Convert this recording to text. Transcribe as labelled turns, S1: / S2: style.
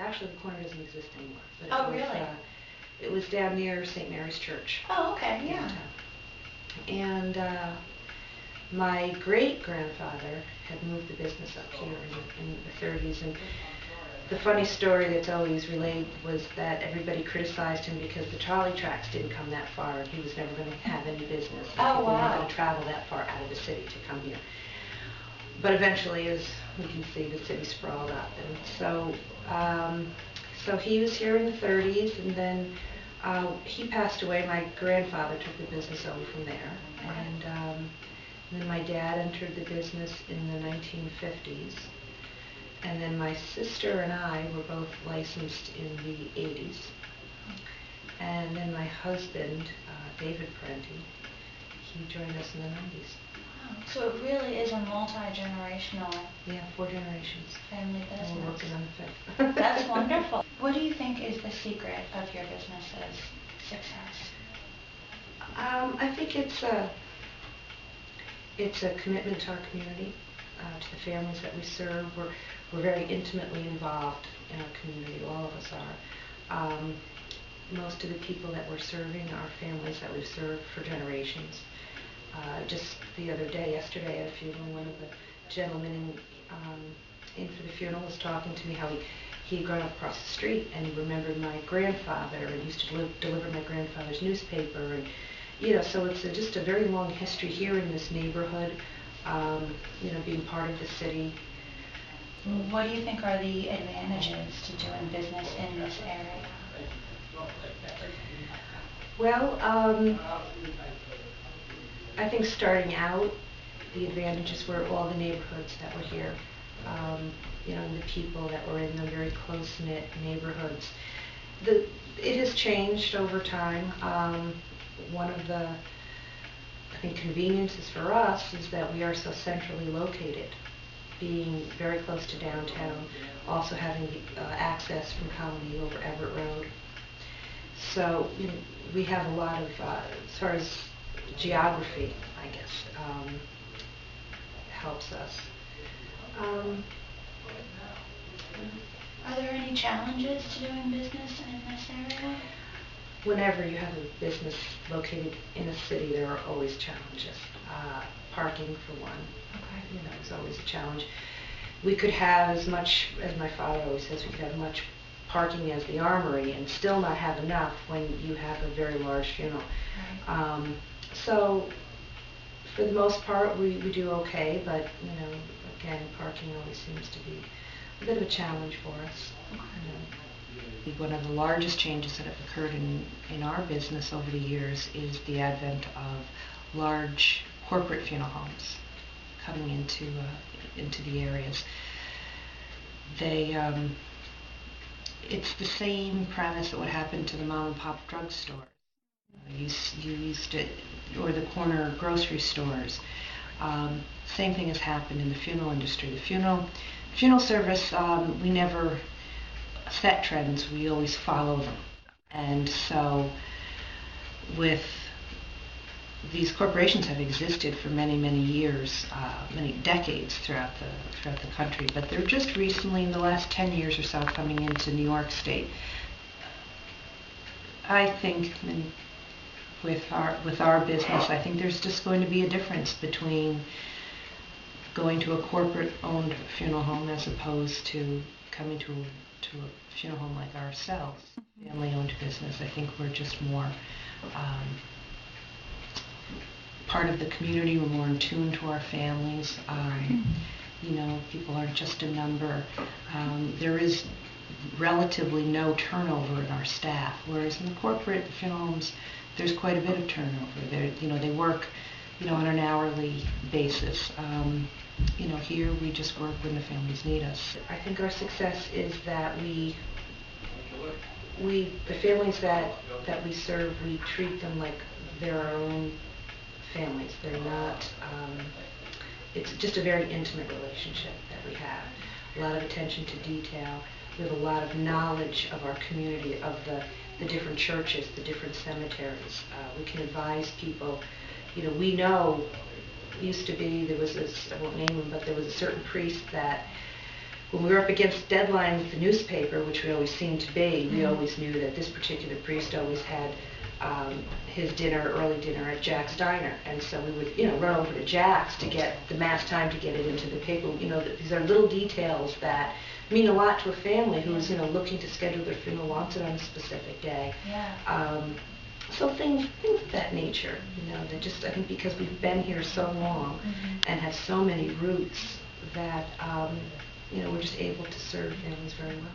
S1: actually the corner doesn't exist anymore. But
S2: oh, really?
S1: It was down near St. Mary's Church.
S2: Oh, okay, yeah.
S1: And my great-grandfather had moved the business up here in the 30s, and the funny story that's always relayed was that everybody criticized him because the trolley tracks didn't come that far, and he was never going to have any business.
S2: Oh,
S1: People weren't
S2: wow.
S1: going to travel that far out of the city to come here. But eventually, as we can see, the city sprawled up, and so he was here in the 30s, and then he passed away. My grandfather took the business over from there, and then my dad entered the business in the 1950s, and then my sister and I were both licensed in the 80s, and then my husband, David Parenti, he joined us in the 90s.
S2: So it really is a multi-generational
S1: 4 generations.
S2: family business.
S1: And we're working on the 5th.
S2: That's wonderful. What do you think is the secret of your business's success?
S1: I think it's a commitment to our community, to the families that we serve. We're very intimately involved in our community. All of us are. Most of the people that we're serving are families that we've served for generations. Just the other day, yesterday at a funeral, one of the gentlemen in for the funeral was talking to me how he had grown up across the street and he remembered my grandfather and used to deliver my grandfather's newspaper, and so it's just a very long history here in this neighborhood, being part of the city.
S2: What do you think are the advantages to doing business in this area?
S1: Well, I think starting out, the advantages were all the neighborhoods that were here, the people that were in the very close-knit neighborhoods. It has changed over time. One of the, I think, conveniences for us is that we are so centrally located, being very close to downtown, also having access from Colony over Everett Road. So we have a lot of, as far as geography, I guess, helps us.
S2: Are there any challenges to doing business in this area?
S1: Whenever you have a business located in a city, there are always challenges. Parking, for one, is always a challenge. We could have as much, as my father always says, we could have much parking as the Armory and still not have enough when you have a very large funeral.
S2: Right.
S1: So for the most part, we do okay, but again, parking always seems to be a bit of a challenge for us. One of the largest changes that have occurred in our business over the years is the advent of large corporate funeral homes coming into the areas. It's the same premise that would happen to the mom and pop drugstore. You used to, or the corner grocery stores. Same thing has happened in the funeral industry. The funeral service, we never set trends, we always follow them. And so with these corporations have existed for many, many years, many decades throughout the country, but they're just recently, in the last 10 years or so, coming into New York State. I think with our business, I think there's just going to be a difference between going to a corporate-owned funeral home as opposed to coming to a funeral home like ourselves, family-owned business. I think we're just more part of the community. We're more in tune to our families. People aren't just a number. There is relatively no turnover in our staff, whereas in the corporate funeral homes, there's quite a bit of turnover. They work, on an hourly basis. Here we just work when the families need us. I think our success is that the families that we serve, we treat them like they're our own families. They're not, it's just a very intimate relationship that we have. A lot of attention to detail. We have a lot of knowledge of our community, of the different churches, the different cemeteries. We can advise people. We know, used to be, there was this, I won't name him, but there was a certain priest that when we were up against deadline with the newspaper, which we always seemed to be, we always knew that this particular priest always had his early dinner at Jack's Diner, and so we would, run over to Jack's to get the Mass time to get it into the paper. These are little details that mean a lot to a family who's, looking to schedule their funeral, wants it on a specific day.
S2: Yeah.
S1: So things of that nature, that just, I think because we've been here so long and have so many roots that, we're just able to serve families very well.